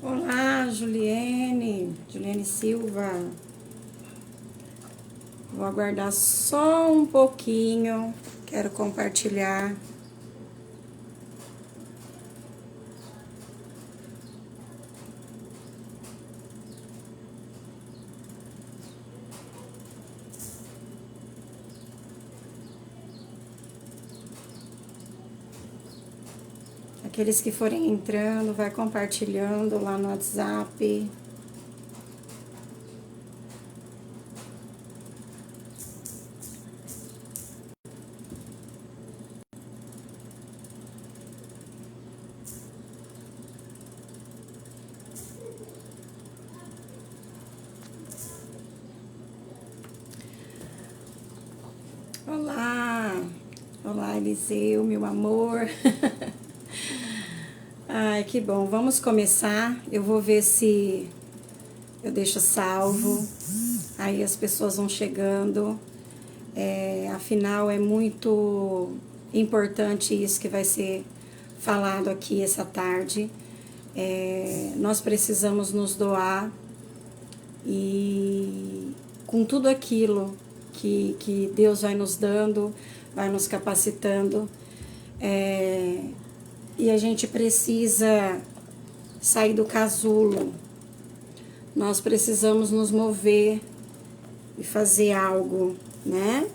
Olá, Juliene Silva. Vou aguardar só um pouquinho. Quero compartilhar. Aqueles que forem entrando, vai compartilhando lá no WhatsApp. Olá! Olá, Eliseu, meu amor. Ai, que bom. Vamos começar. Eu vou ver se eu deixo salvo. Aí as pessoas vão chegando. Afinal, é muito importante isso que vai ser falado aqui essa tarde. Nós precisamos nos doar e com tudo aquilo que Deus vai nos dando, vai nos capacitando, e a gente precisa sair do casulo. Nós precisamos nos mover e fazer algo, né?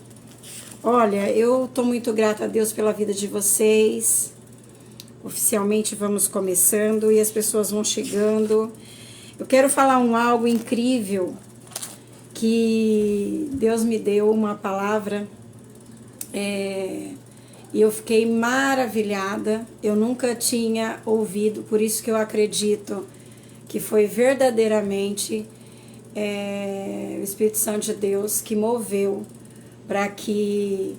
Olha, eu tô muito grata a Deus pela vida de vocês. Oficialmente vamos começando e as pessoas vão chegando. Eu quero falar algo incrível que Deus me deu uma palavra e eu fiquei maravilhada. Eu nunca tinha ouvido, por isso que eu acredito que foi verdadeiramente o Espírito Santo de Deus que moveu para que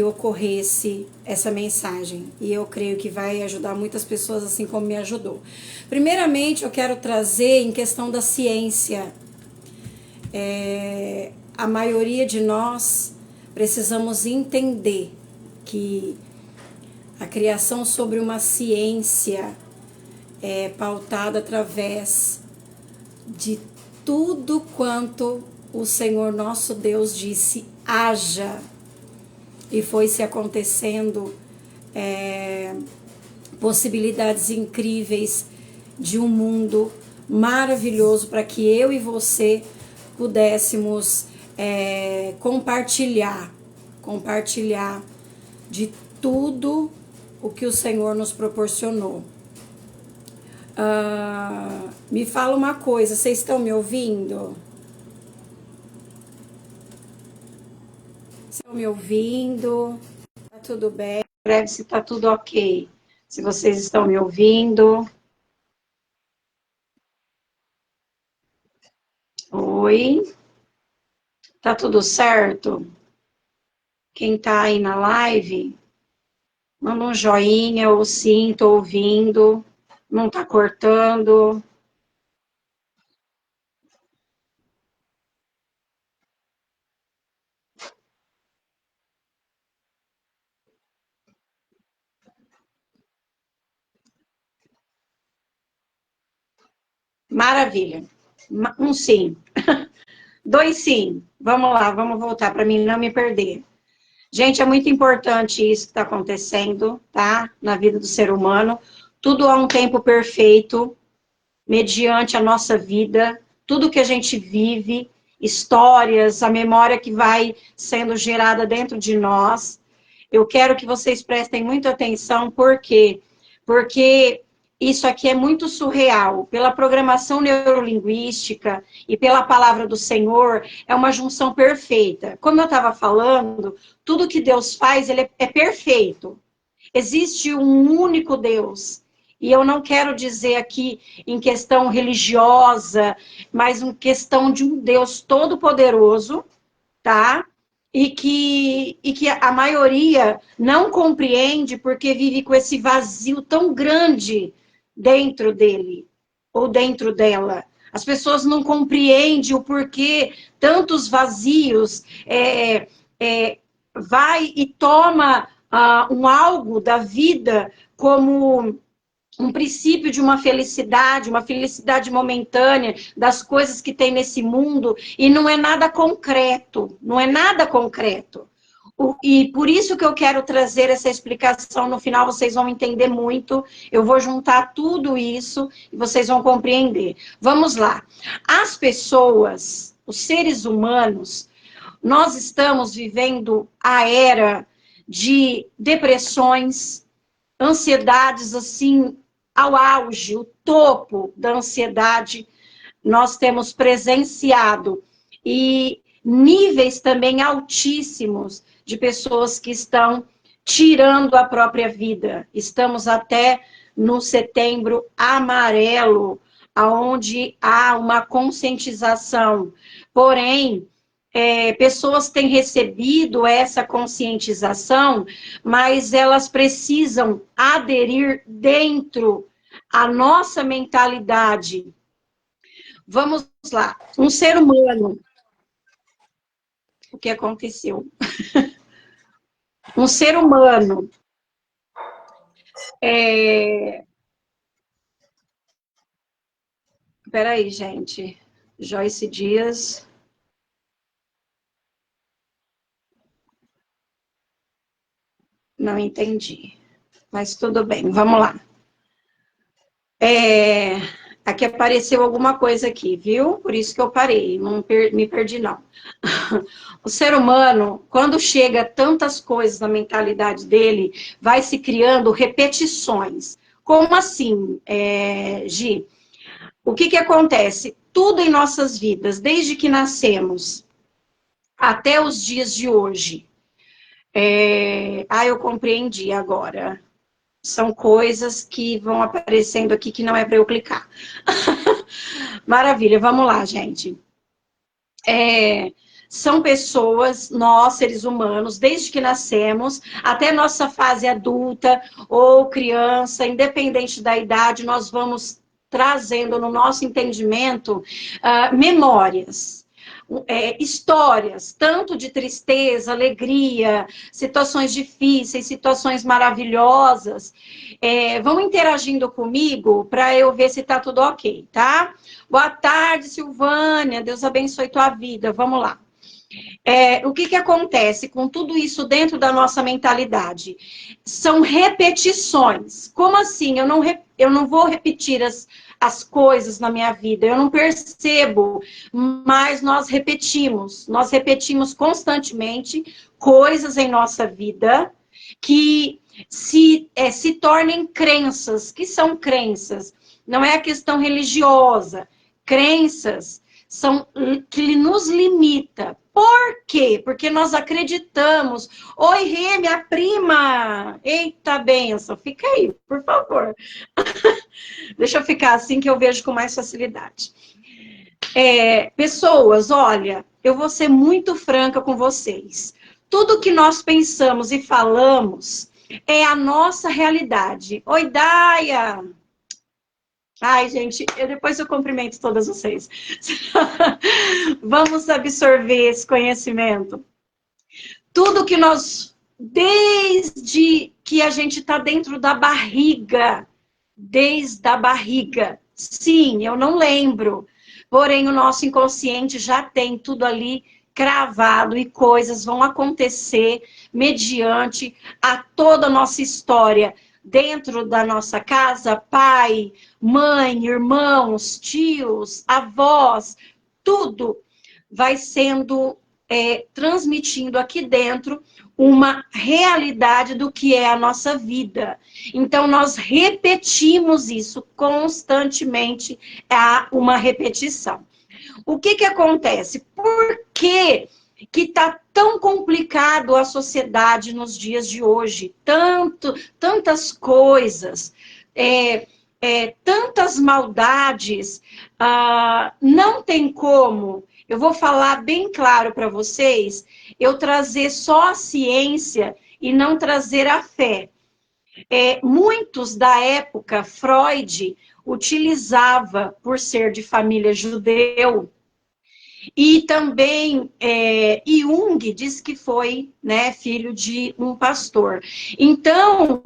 ocorresse essa mensagem. E eu creio que vai ajudar muitas pessoas, assim como me ajudou. Primeiramente, eu quero trazer em questão da ciência. A maioria de nós precisamos entender que a criação sobre uma ciência é pautada através de tudo quanto o Senhor nosso Deus disse, haja. E foi se acontecendo possibilidades incríveis de um mundo maravilhoso para que eu e você pudéssemos compartilhar de tudo o que o Senhor nos proporcionou. Me fala uma coisa, vocês estão me ouvindo? Estão me ouvindo? Tá tudo bem? Escreve se tá tudo ok. Se vocês estão me ouvindo. Oi? Tá tudo certo? Quem tá aí na live, manda um joinha ou sim, tô ouvindo. Não tá cortando. Maravilha. Um sim. Dois sim. Vamos lá, vamos voltar para mim não me perder. Gente, é muito importante isso que está acontecendo, tá? Na vida do ser humano. Tudo há um tempo perfeito, mediante a nossa vida, tudo que a gente vive, histórias, a memória que vai sendo gerada dentro de nós. Eu quero que vocês prestem muita atenção, por quê? Porque isso aqui é muito surreal. Pela programação neurolinguística e pela palavra do Senhor, é uma junção perfeita. Como eu estava falando, tudo que Deus faz, ele é perfeito. Existe um único Deus. E eu não quero dizer aqui em questão religiosa, mas em questão de um Deus todo-poderoso, tá? E que a maioria não compreende porque vive com esse vazio tão grande dentro dele ou dentro dela. As pessoas não compreendem o porquê tantos vazios vai e toma um algo da vida como um princípio de uma felicidade momentânea, das coisas que tem nesse mundo, e não é nada concreto, não é nada concreto. E por isso que eu quero trazer essa explicação, no final vocês vão entender muito, eu vou juntar tudo isso e vocês vão compreender. Vamos lá. As pessoas, os seres humanos, nós estamos vivendo a era de depressões, ansiedades assim, ao auge, o topo da ansiedade, nós temos presenciado, e níveis também altíssimos de pessoas que estão tirando a própria vida. Estamos até no setembro amarelo, onde há uma conscientização. Porém, pessoas têm recebido essa conscientização, mas elas precisam aderir dentro a nossa mentalidade. Vamos lá, um ser humano. O que aconteceu? Um ser humano. Peraí, gente. Joyce Dias. Não entendi. Mas tudo bem, vamos lá. Aqui apareceu alguma coisa aqui, viu? Por isso que eu parei, não me perdi, não. O ser humano, quando chega tantas coisas na mentalidade dele, vai se criando repetições. Como assim, Gi? O que acontece? Tudo em nossas vidas, desde que nascemos até os dias de hoje. Eu compreendi agora. São coisas que vão aparecendo aqui que não é para eu clicar. Maravilha, vamos lá, gente. São pessoas, nós, seres humanos, desde que nascemos, até nossa fase adulta ou criança, independente da idade, nós vamos trazendo no nosso entendimento memórias. Histórias, tanto de tristeza, alegria, situações difíceis, situações maravilhosas. Vão interagindo comigo para eu ver se está tudo ok, tá? Boa tarde, Silvânia, Deus abençoe tua vida, vamos lá. O que acontece com tudo isso dentro da nossa mentalidade? São repetições. Como assim? Eu não vou repetir as coisas na minha vida, eu não percebo, mas nós repetimos constantemente coisas em nossa vida que se tornem crenças. Que são crenças? Não é a questão religiosa. Crenças são que nos limita. Por quê? Porque nós acreditamos. Oi, Rê, minha prima! Eita, benção! Fica aí, por favor. Deixa eu ficar assim que eu vejo com mais facilidade. Pessoas, olha, eu vou ser muito franca com vocês. Tudo que nós pensamos e falamos é a nossa realidade. Oi, Daia! Ai, gente, depois eu cumprimento todas vocês. Vamos absorver esse conhecimento. Tudo que nós, desde que a gente está dentro da barriga, desde a barriga, sim, eu não lembro, porém o nosso inconsciente já tem tudo ali cravado e coisas vão acontecer mediante a toda a nossa história. Dentro da nossa casa, pai, mãe, irmãos, tios, avós, tudo vai sendo transmitindo aqui dentro uma realidade do que é a nossa vida. Então, nós repetimos isso constantemente, há uma repetição. O que acontece? Por que está tão complicado a sociedade nos dias de hoje? Tantas coisas, tantas maldades, não tem como. Eu vou falar bem claro para vocês, eu trazer só a ciência e não trazer a fé. Muitos da época, Freud utilizava, por ser de família judeu, e também Jung diz que foi, né, filho de um pastor. Então,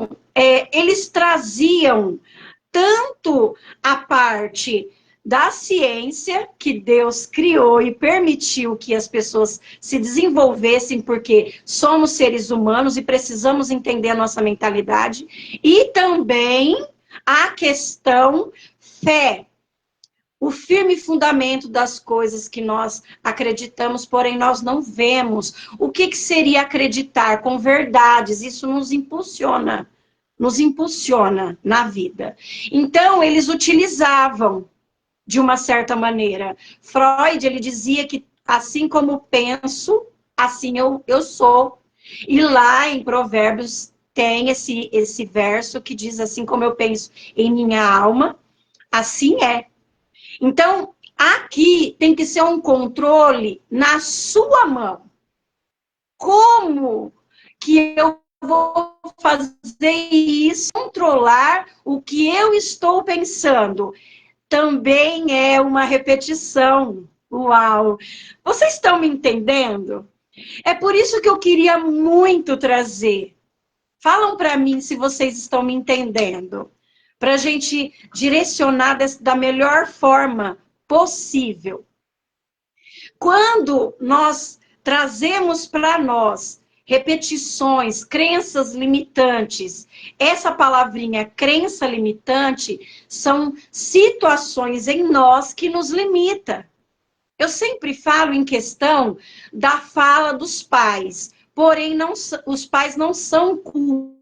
eles traziam tanto a parte da ciência que Deus criou e permitiu que as pessoas se desenvolvessem, porque somos seres humanos e precisamos entender a nossa mentalidade, e também a questão fé, o firme fundamento das coisas que nós acreditamos, porém nós não vemos. O que seria acreditar com verdades? Isso nos impulsiona na vida. Então, eles utilizavam de uma certa maneira. Freud, ele dizia que assim como penso, assim eu sou. E lá em Provérbios tem esse verso que diz assim como eu penso em minha alma, assim é. Então, aqui tem que ser um controle na sua mão. Como que eu vou fazer isso? Controlar o que eu estou pensando. Também é uma repetição. Uau! Vocês estão me entendendo? É por isso que eu queria muito trazer. Falam para mim se vocês estão me entendendo. Para a gente direcionar da melhor forma possível. Quando nós trazemos para nós repetições, crenças limitantes. Essa palavrinha crença limitante são situações em nós que nos limita. Eu sempre falo em questão da fala dos pais, porém os pais não são culpados.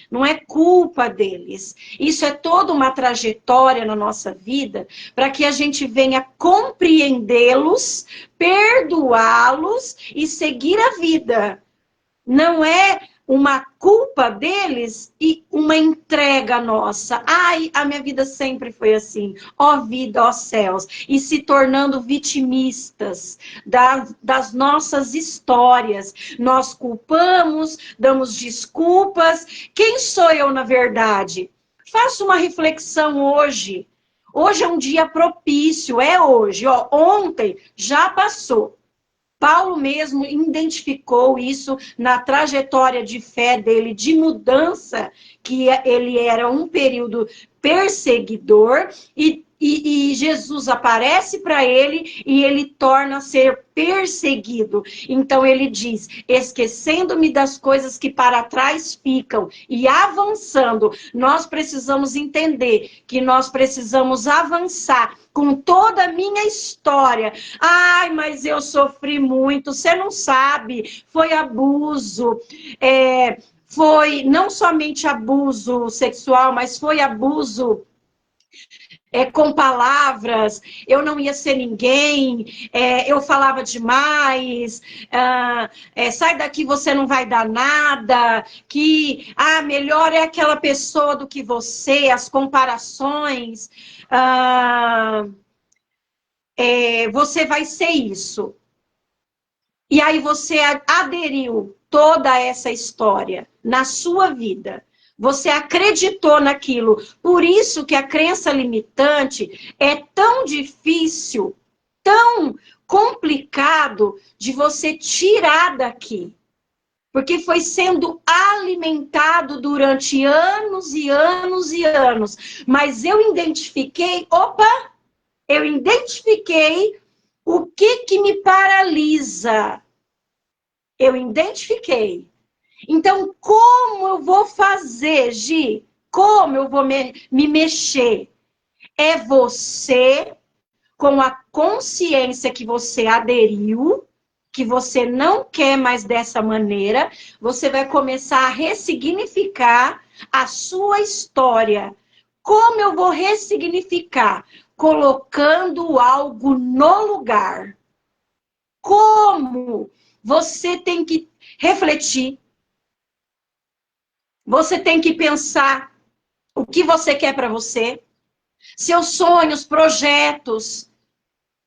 Não é culpa deles. Isso é toda uma trajetória na nossa vida para que a gente venha compreendê-los, perdoá-los e seguir a vida. Não é uma culpa deles e uma entrega nossa. Ai, a minha vida sempre foi assim. Ó vida, ó céus. E se tornando vitimistas das nossas histórias. Nós culpamos, damos desculpas. Quem sou eu na verdade? Faça uma reflexão hoje. Hoje é um dia propício, é hoje. Ó, ontem já passou. Paulo mesmo identificou isso na trajetória de fé dele, de mudança, que ele era um período perseguidor, e Jesus aparece para ele e ele torna a ser perseguido. Então ele diz, esquecendo-me das coisas que para trás ficam e avançando, nós precisamos entender que nós precisamos avançar com toda a minha história. Ai, mas eu sofri muito, você não sabe, foi abuso, foi não somente abuso sexual, mas foi abuso com palavras, eu não ia ser ninguém, eu falava demais, sai daqui, você não vai dar nada, que melhor é aquela pessoa do que você, as comparações, você vai ser isso. E aí você aderiu toda essa história na sua vida. Você acreditou naquilo. Por isso que a crença limitante é tão difícil, tão complicado de você tirar daqui. Porque foi sendo alimentado durante anos e anos e anos. Mas eu identifiquei o que me paralisa. Eu identifiquei. Então, como eu vou fazer, Gi? Como eu vou me mexer? É você, com a consciência que você aderiu, que você não quer mais dessa maneira, você vai começar a ressignificar a sua história. Como eu vou ressignificar? Colocando algo no lugar. Como? Você tem que refletir. Você tem que pensar o que você quer para você, seus sonhos, projetos,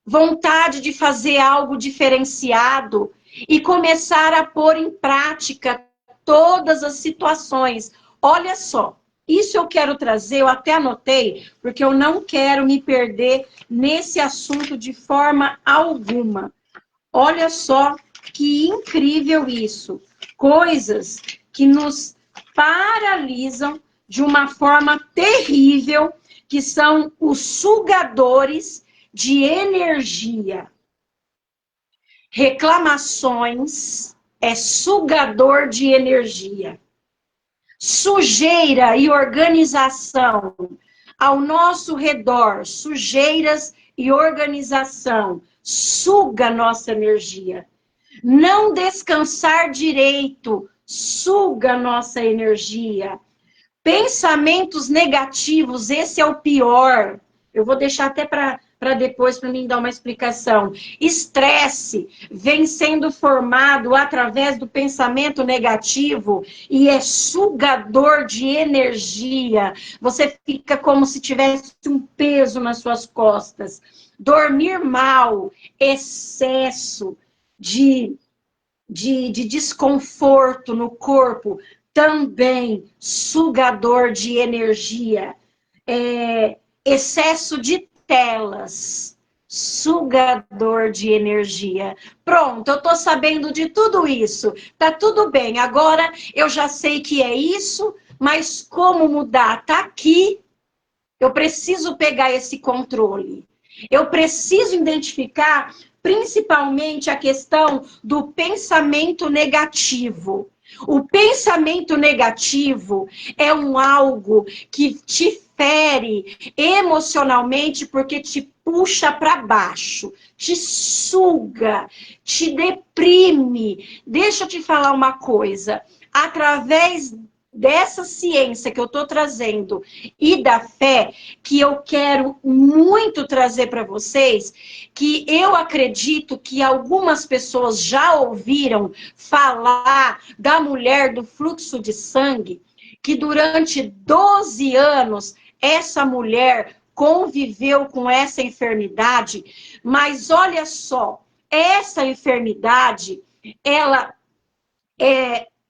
vontade de fazer algo diferenciado e começar a pôr em prática todas as situações. Olha só, isso eu quero trazer, eu até anotei, porque eu não quero me perder nesse assunto de forma alguma. Olha só que incrível isso. Coisas que nos paralisam de uma forma terrível, que são os sugadores de energia. Reclamações é sugador de energia. Sujeira e organização ao nosso redor, sujeiras e organização, suga nossa energia. Não descansar direito, suga nossa energia. Pensamentos negativos, esse é o pior. Eu vou deixar até para depois, para mim dar uma explicação. Estresse vem sendo formado através do pensamento negativo e é sugador de energia. Você fica como se tivesse um peso nas suas costas. Dormir mal, excesso de desconforto no corpo, também sugador de energia. Excesso de telas, sugador de energia. Pronto, eu tô sabendo de tudo isso. Tá tudo bem. Agora eu já sei que é isso, mas como mudar? Tá aqui. Eu preciso pegar esse controle. Eu preciso identificar principalmente a questão do pensamento negativo. O pensamento negativo é algo que te fere emocionalmente porque te puxa para baixo, te suga, te deprime. Deixa eu te falar uma coisa. Através dessa ciência que eu estou trazendo e da fé, que eu quero muito trazer para vocês, que eu acredito que algumas pessoas já ouviram falar da mulher do fluxo de sangue, que durante 12 anos essa mulher conviveu com essa enfermidade, mas olha só, essa enfermidade, ela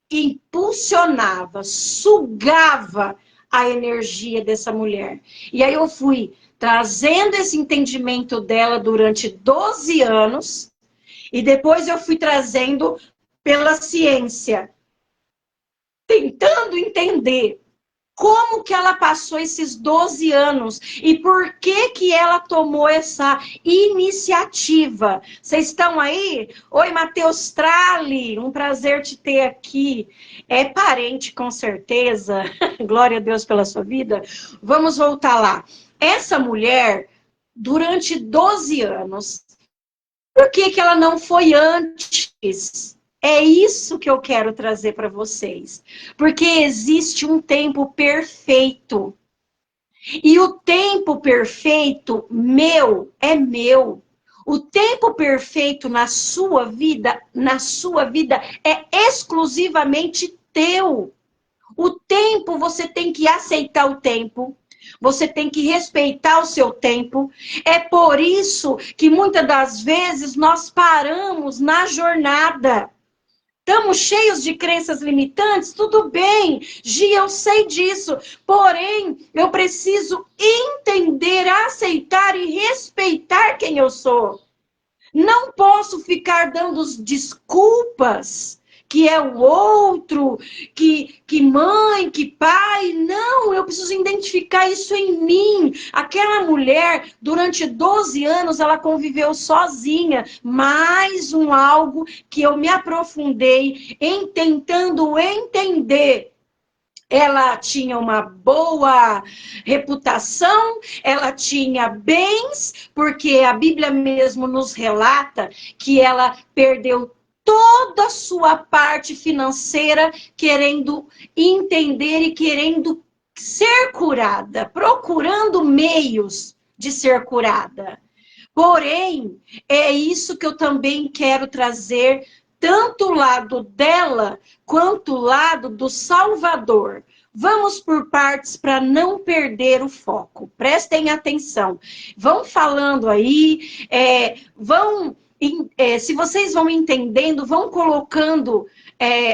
impulsionava, sugava a energia dessa mulher. E aí eu fui trazendo esse entendimento dela durante 12 anos, e depois eu fui trazendo pela ciência, tentando entender como que ela passou esses 12 anos e por que que ela tomou essa iniciativa. Vocês estão aí? Oi, Matheus Trali, um prazer te ter aqui. É parente, com certeza. Glória a Deus pela sua vida. Vamos voltar lá. Essa mulher, durante 12 anos, por que que ela não foi antes? É isso que eu quero trazer para vocês. Porque existe um tempo perfeito. E o tempo perfeito meu é meu. O tempo perfeito na sua vida é exclusivamente teu. O tempo, você tem que aceitar o tempo. Você tem que respeitar o seu tempo. É por isso que muitas das vezes nós paramos na jornada. Estamos cheios de crenças limitantes? Tudo bem, Gia, eu sei disso. Porém, eu preciso entender, aceitar e respeitar quem eu sou. Não posso ficar dando desculpas, que é o outro, que mãe, que pai. Não, eu preciso identificar isso em mim. Aquela mulher, durante 12 anos, ela conviveu sozinha. Mais algo que eu me aprofundei em tentando entender. Ela tinha uma boa reputação, ela tinha bens, porque a Bíblia mesmo nos relata que ela perdeu toda a sua parte financeira querendo entender e querendo ser curada, procurando meios de ser curada. Porém, é isso que eu também quero trazer, tanto o lado dela, quanto o lado do Salvador. Vamos por partes para não perder o foco. Prestem atenção. Vão falando aí, se vocês vão entendendo, vão colocando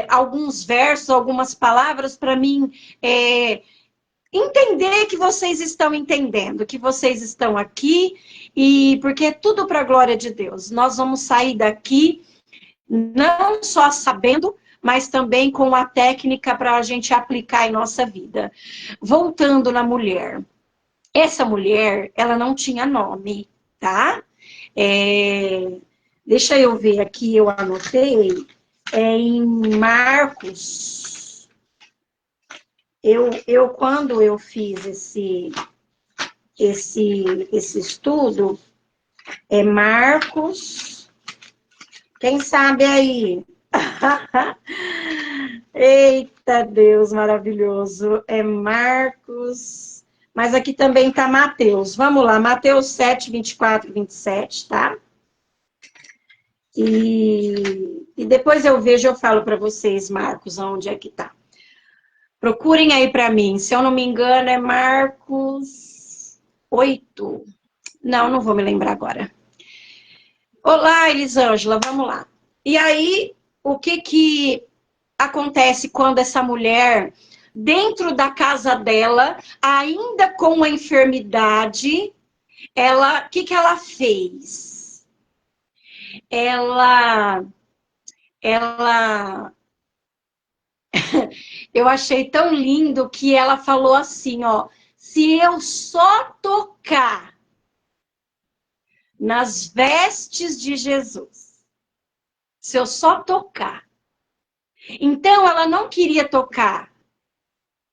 alguns versos, algumas palavras para mim entender que vocês estão entendendo, que vocês estão aqui, e porque é tudo para a glória de Deus. Nós vamos sair daqui não só sabendo, mas também com a técnica para a gente aplicar em nossa vida. Voltando na mulher. Essa mulher, ela não tinha nome, tá? Deixa eu ver aqui, eu anotei. Em Marcos, quando eu fiz esse estudo, Marcos, quem sabe aí? Eita Deus maravilhoso, Marcos, mas aqui também está Mateus, vamos lá, Mateus 7, 24 e 27, tá? E depois eu vejo, eu falo para vocês, Marcos, onde é que tá. Procurem aí para mim, se eu não me engano é Marcos 8, não vou me lembrar agora. Olá, Elisângela, vamos lá. E aí, o que acontece quando essa mulher, dentro da casa dela, ainda com a enfermidade, o que ela fez? Eu achei tão lindo que ela falou assim, ó, se eu só tocar nas vestes de Jesus, se eu só tocar. Então, ela não queria tocar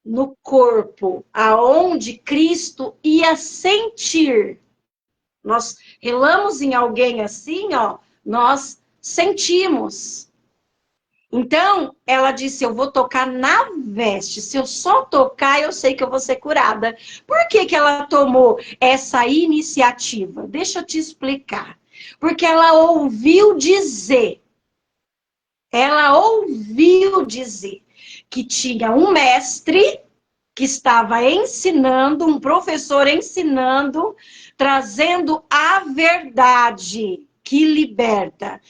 no corpo, aonde Cristo ia sentir. Nós relamos em alguém assim, ó, nós sentimos. Então, ela disse, eu vou tocar na veste. Se eu só tocar, eu sei que eu vou ser curada. Por que ela tomou essa iniciativa? Deixa eu te explicar. Porque ela ouviu dizer que tinha um mestre que estava ensinando, um professor ensinando, trazendo a verdade que liberta.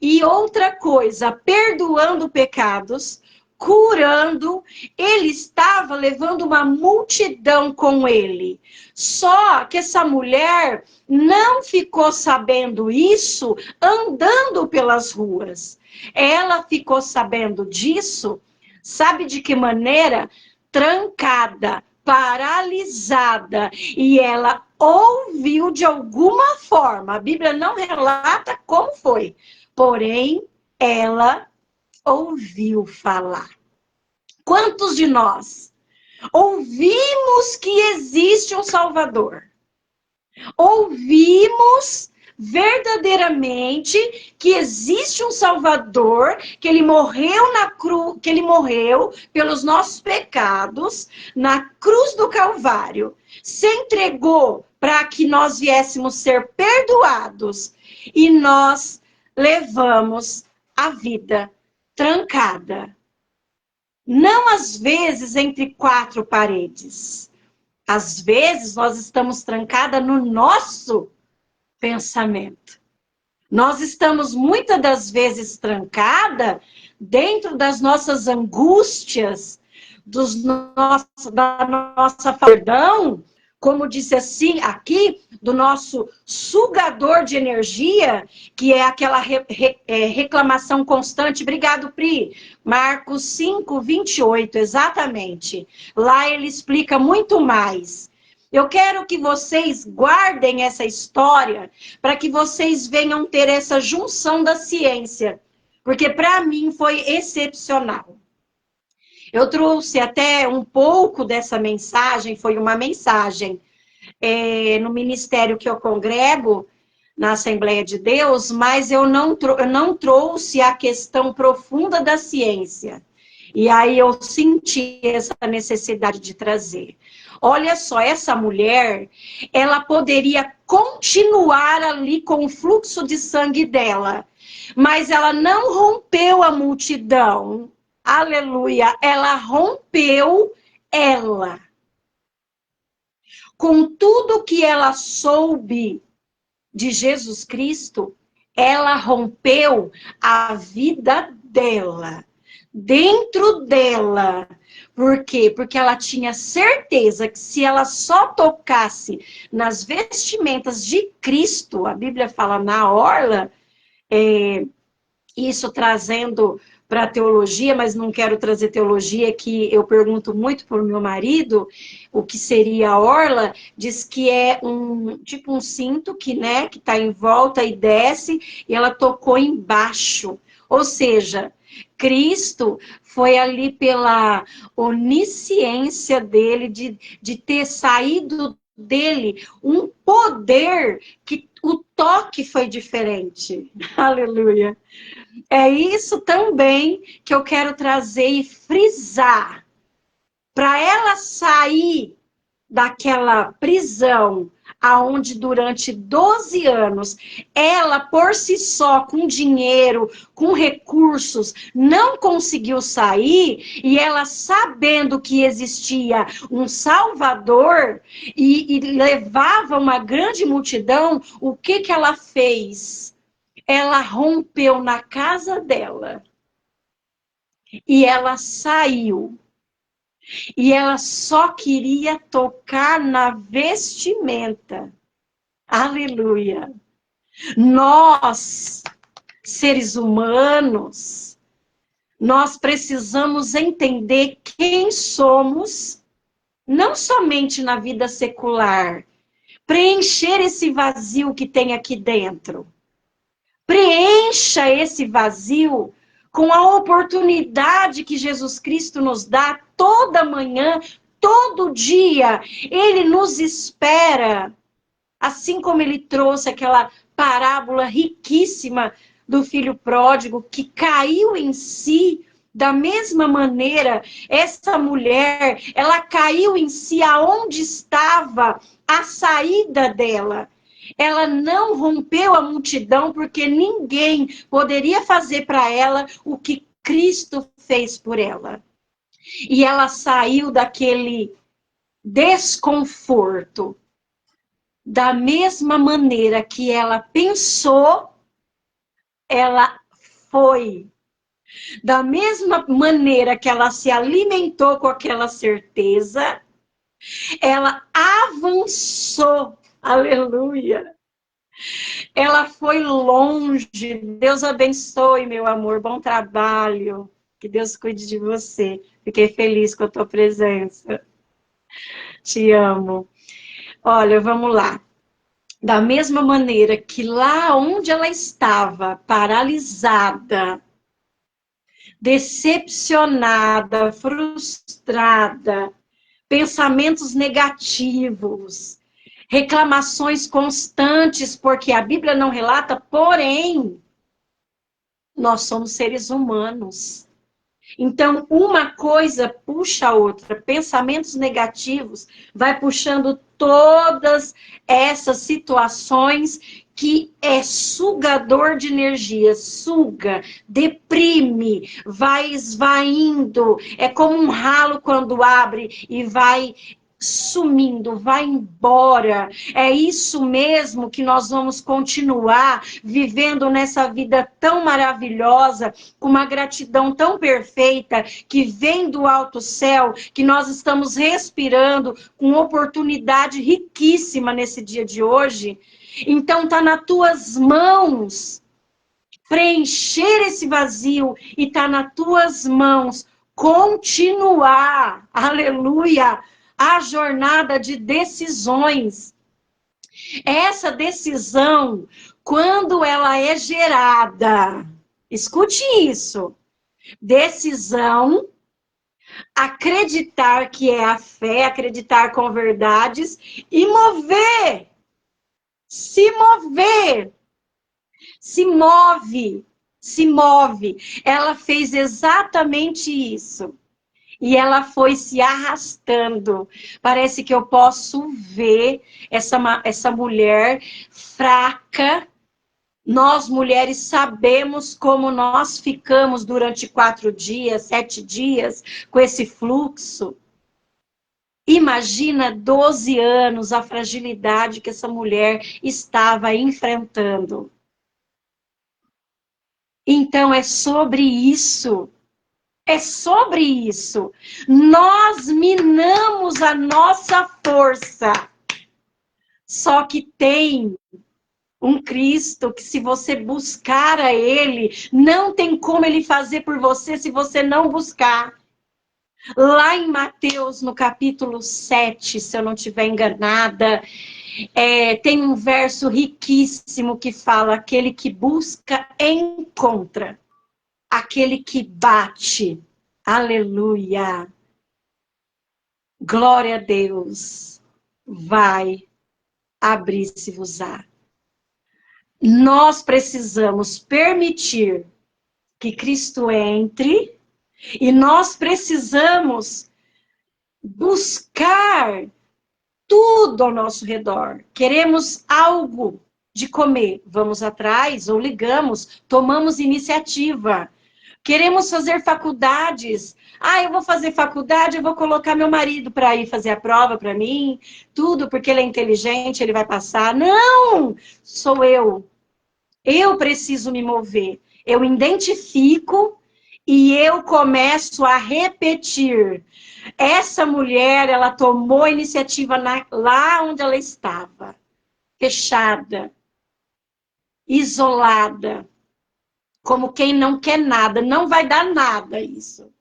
E outra coisa, perdoando pecados, curando, ele estava levando uma multidão com ele. Só que essa mulher não ficou sabendo isso andando pelas ruas. Ela ficou sabendo disso, sabe de que maneira? Trancada, paralisada, e ela ouviu de alguma forma. A Bíblia não relata como foi, porém, ela ouviu falar. Quantos de nós ouvimos que existe um Salvador? Ouvimos verdadeiramente que existe um Salvador, que ele morreu na cruz, que ele morreu pelos nossos pecados na cruz do Calvário, se entregou para que nós viéssemos ser perdoados e nós levamos a vida trancada. Não às vezes entre quatro paredes. Às vezes nós estamos trancadas no nosso pensamento. Nós estamos muitas das vezes trancada dentro das nossas angústias, da nossa perdão, como disse assim aqui, do nosso sugador de energia, que é aquela reclamação constante. Obrigado, Pri. Marcos 5, 28, exatamente. Lá ele explica muito mais. Eu quero que vocês guardem essa história para que vocês venham ter essa junção da ciência, porque para mim foi excepcional. Eu trouxe até um pouco dessa mensagem, foi uma mensagem no ministério que eu congrego, na Assembleia de Deus, mas eu não trouxe a questão profunda da ciência. E aí eu senti essa necessidade de trazer. Olha só, essa mulher, ela poderia continuar ali com o fluxo de sangue dela, mas ela não rompeu a multidão. Aleluia, ela rompeu ela. Com tudo que ela soube de Jesus Cristo, ela rompeu a vida dela, dentro dela. Por quê? Porque ela tinha certeza que se ela só tocasse nas vestimentas de Cristo, a Bíblia fala na orla, isso trazendo para teologia, mas não quero trazer teologia, que eu pergunto muito para o meu marido, o que seria a orla, diz que é tipo um cinto que, né, que está em volta e desce, e ela tocou embaixo. Ou seja, Cristo foi ali pela onisciência dele, de ter saído dele um poder que o toque foi diferente. Aleluia. É isso também que eu quero trazer e frisar. Para ela sair daquela prisão, aonde durante 12 anos, ela por si só, com dinheiro, com recursos, não conseguiu sair, e ela sabendo que existia um Salvador, e levava uma grande multidão, o que ela fez? Ela rompeu na casa dela, e ela saiu. E ela só queria tocar na vestimenta. Aleluia. Nós, seres humanos, nós precisamos entender quem somos, não somente na vida secular, preencher esse vazio que tem aqui dentro. Preencha esse vazio com a oportunidade que Jesus Cristo nos dá toda manhã, todo dia. Ele nos espera, assim como ele trouxe aquela parábola riquíssima do filho pródigo que caiu em si. Da mesma maneira, essa mulher, ela caiu em si aonde estava a saída dela. Ela não rompeu a multidão porque ninguém poderia fazer para ela o que Cristo fez por ela. E ela saiu daquele desconforto. Da mesma maneira que ela pensou, ela foi. Da mesma maneira que ela se alimentou com aquela certeza, ela avançou. Aleluia. Ela foi longe. Deus abençoe, meu amor. Bom trabalho. Que Deus cuide de você. Fiquei feliz com a tua presença. Te amo. Olha, vamos lá. Da mesma maneira que lá onde ela estava, paralisada, decepcionada, frustrada, pensamentos negativos, reclamações constantes, porque a Bíblia não relata, porém, nós somos seres humanos. Então, uma coisa puxa a outra. Pensamentos negativos vai puxando todas essas situações que é sugador de energia, suga, deprime, vai esvaindo. É como um ralo quando abre e vai sumindo, vai embora. É isso mesmo que nós vamos continuar vivendo nessa vida tão maravilhosa, com uma gratidão tão perfeita, que vem do alto céu, que nós estamos respirando com oportunidade riquíssima nesse dia de hoje. Então tá nas tuas mãos preencher esse vazio, e tá nas tuas mãos continuar, aleluia, a jornada de decisões. Essa decisão, quando ela é gerada, escute isso, decisão, acreditar que é a fé, acreditar com verdades, e mover, se mover, se move, se move. Ela fez exatamente isso. E ela foi se arrastando. Parece que eu posso ver essa mulher fraca. Nós, mulheres, sabemos como nós ficamos durante 4 dias, 7 dias, com esse fluxo. Imagina 12 anos, a fragilidade que essa mulher estava enfrentando. Então, é sobre isso. É sobre isso. Nós minamos a nossa força. Só que tem Um Cristo que, se você buscar a Ele, não tem como Ele fazer por você se você não buscar. Lá em Mateus, no capítulo 7, se eu não estiver enganada, tem um verso riquíssimo que fala: aquele que busca, encontra. Aquele que bate. Aleluia. Glória a Deus. Vai abrir-se-vos-á. Nós precisamos permitir que Cristo entre e nós precisamos buscar tudo ao nosso redor. Queremos algo de comer, vamos atrás ou ligamos, tomamos iniciativa. Queremos fazer faculdades. Eu vou fazer faculdade, eu vou colocar meu marido para ir fazer a prova para mim, tudo porque ele é inteligente, ele vai passar. Não! Sou eu. Eu preciso me mover. Eu identifico e eu começo a repetir. Essa mulher, ela tomou a iniciativa lá onde ela estava. Fechada. Isolada. Como quem não quer nada. Não vai dar nada isso.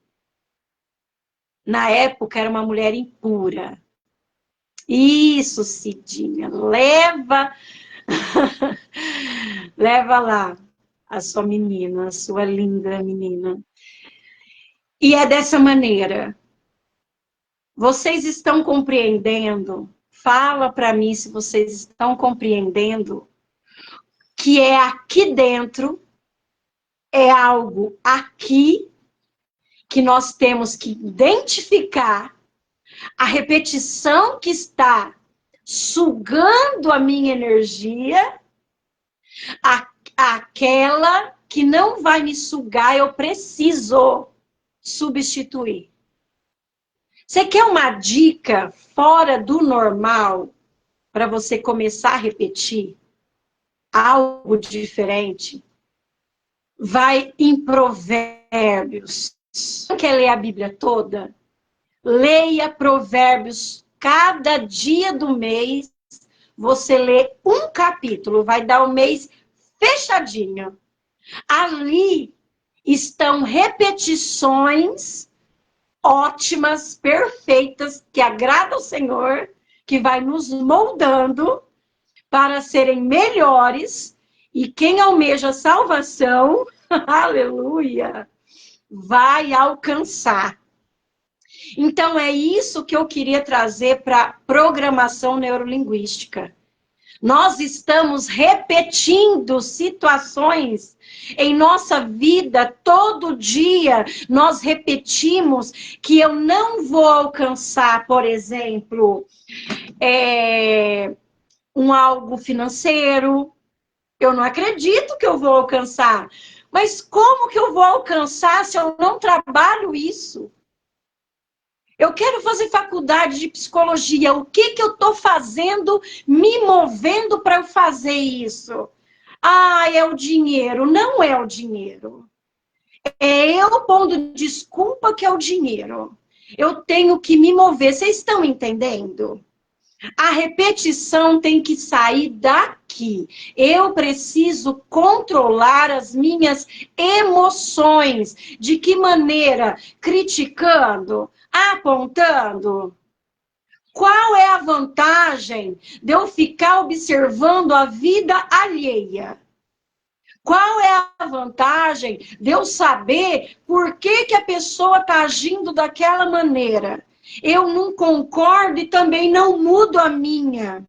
Na época, era uma mulher impura. Isso, Cidinha. Leva... Leva lá a sua menina, a sua linda menina. E é dessa maneira. Vocês estão compreendendo? Fala para mim se vocês estão compreendendo que é aqui dentro, é algo aqui que nós temos que identificar a repetição que está sugando a minha energia, aquela que não vai me sugar, eu preciso substituir. Você quer uma dica fora do normal para você começar a repetir algo diferente? Vai em Provérbios. Você quer ler a Bíblia toda? Leia Provérbios cada dia do mês. Você lê um capítulo, vai dar o mês fechadinho. Ali estão repetições ótimas, perfeitas, que agradam ao Senhor, que vai nos moldando para serem melhores. E quem almeja salvação, aleluia, vai alcançar. Então, é isso que eu queria trazer para programação neurolinguística. Nós estamos repetindo situações em nossa vida, todo dia nós repetimos que eu não vou alcançar, por exemplo, algo financeiro. Eu não acredito que eu vou alcançar. Mas como que eu vou alcançar se eu não trabalho isso? Eu quero fazer faculdade de psicologia. O que eu estou fazendo, me movendo para eu fazer isso? É o dinheiro. Não é o dinheiro. É eu pondo desculpa que é o dinheiro. Eu tenho que me mover. Vocês estão entendendo? A repetição tem que sair daqui. Eu preciso controlar as minhas emoções. De que maneira? Criticando? Apontando? Qual é a vantagem de eu ficar observando a vida alheia? Qual é a vantagem de eu saber por que a pessoa está agindo daquela maneira? Eu não concordo e também não mudo a minha.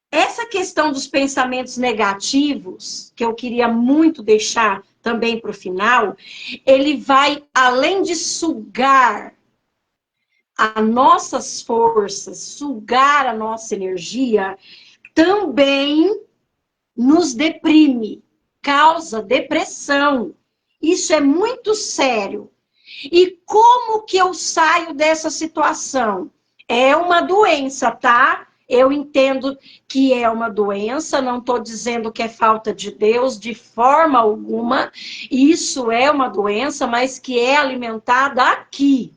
Essa questão dos pensamentos negativos, que eu queria muito deixar também para o final, ele vai, além de sugar as nossas forças, sugar a nossa energia, também nos deprime, causa depressão. Isso é muito sério. E como que eu saio dessa situação? É uma doença, tá? Eu entendo que é uma doença, não estou dizendo que é falta de Deus, de forma alguma. Isso é uma doença, mas que é alimentada aqui.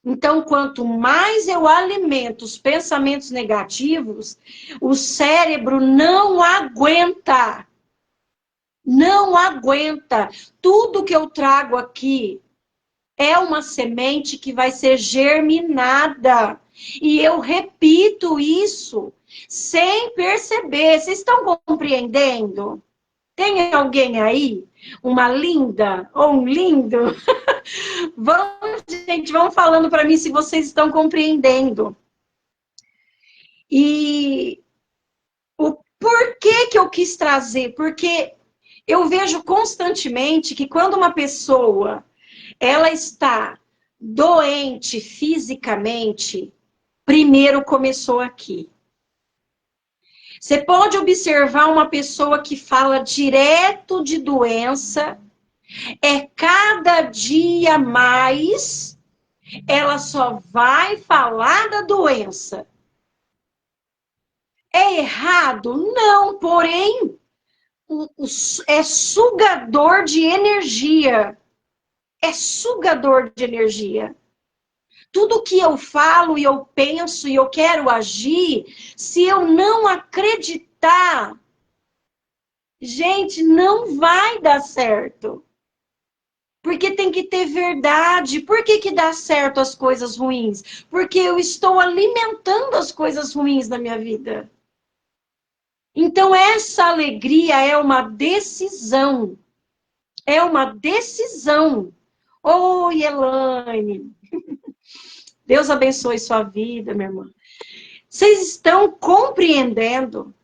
Então, quanto mais eu alimento os pensamentos negativos, o cérebro não aguenta. Não aguenta. Tudo que eu trago aqui é uma semente que vai ser germinada. E eu repito isso sem perceber. Vocês estão compreendendo? Tem alguém aí? Uma linda ou um lindo? Vamos, gente, vão falando para mim se vocês estão compreendendo. E o porquê que eu quis trazer? Porque eu vejo constantemente que quando uma pessoa ela está doente fisicamente, primeiro começou aqui. Você pode observar uma pessoa que fala direto de doença, é cada dia mais, ela só vai falar da doença. É errado? Não, porém, é sugador de energia. É sugador de energia. Tudo que eu falo e eu penso e eu quero agir, se eu não acreditar, gente, não vai dar certo. Porque tem que ter verdade. Por que dá certo as coisas ruins? Porque eu estou alimentando as coisas ruins na minha vida. Então, essa alegria é uma decisão. É uma decisão. Oi, Elaine. Deus abençoe sua vida, minha irmã. Vocês estão compreendendo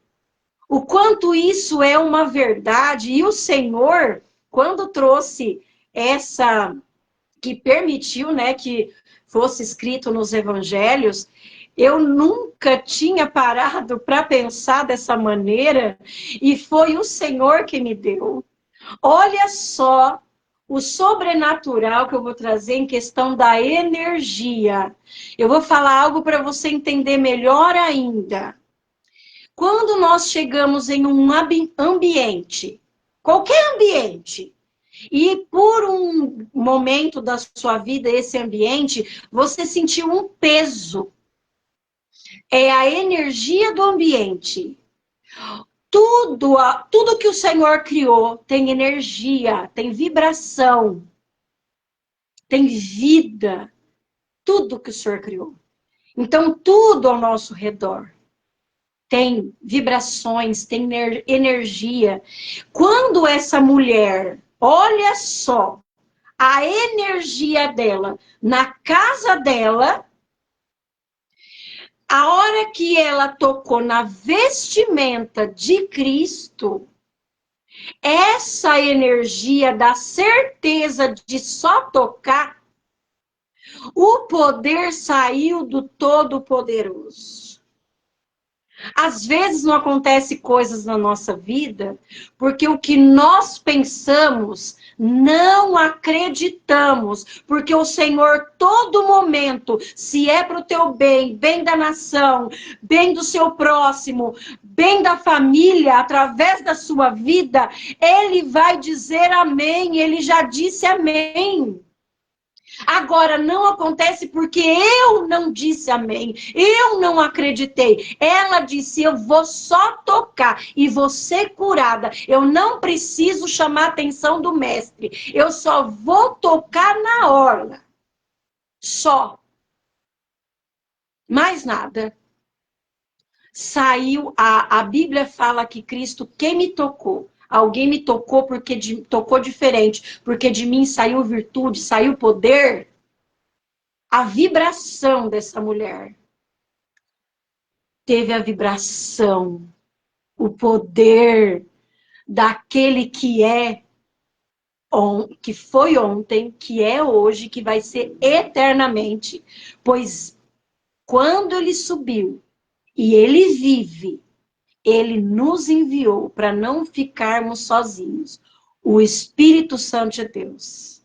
o quanto isso é uma verdade? E o Senhor, quando trouxe essa, que permitiu, né, que fosse escrito nos evangelhos, eu nunca tinha parado para pensar dessa maneira, e foi o Senhor que me deu. Olha só o sobrenatural que eu vou trazer em questão da energia. Eu vou falar algo para você entender melhor ainda. Quando nós chegamos em um ambiente, qualquer ambiente, e por um momento da sua vida, esse ambiente, você sentiu um peso. É a energia do ambiente. Tudo que o Senhor criou tem energia, tem vibração, tem vida. Tudo que o Senhor criou. Então, tudo ao nosso redor tem vibrações, tem energia. Quando essa mulher, olha só, a energia dela na casa dela, a hora que ela tocou na vestimenta de Cristo, essa energia da certeza de só tocar, o poder saiu do Todo-Poderoso. Às vezes não acontece coisas na nossa vida porque o que nós pensamos não acreditamos, porque o Senhor todo momento, se é para o teu bem, bem da nação, bem do seu próximo, bem da família, através da sua vida, Ele vai dizer amém, Ele já disse amém. Agora, não acontece porque eu não disse amém. Eu não acreditei. Ela disse, eu vou só tocar e vou ser curada. Eu não preciso chamar a atenção do mestre. Eu só vou tocar na orla. Só. Mais nada. Saiu, a Bíblia fala que Cristo, quem me tocou? Alguém me tocou porque tocou diferente. Porque de mim saiu virtude, saiu poder. A vibração dessa mulher teve a vibração, o poder daquele que foi ontem, que é hoje, que vai ser eternamente, pois quando ele subiu e ele vive, ele nos enviou para não ficarmos sozinhos. O Espírito Santo de Deus.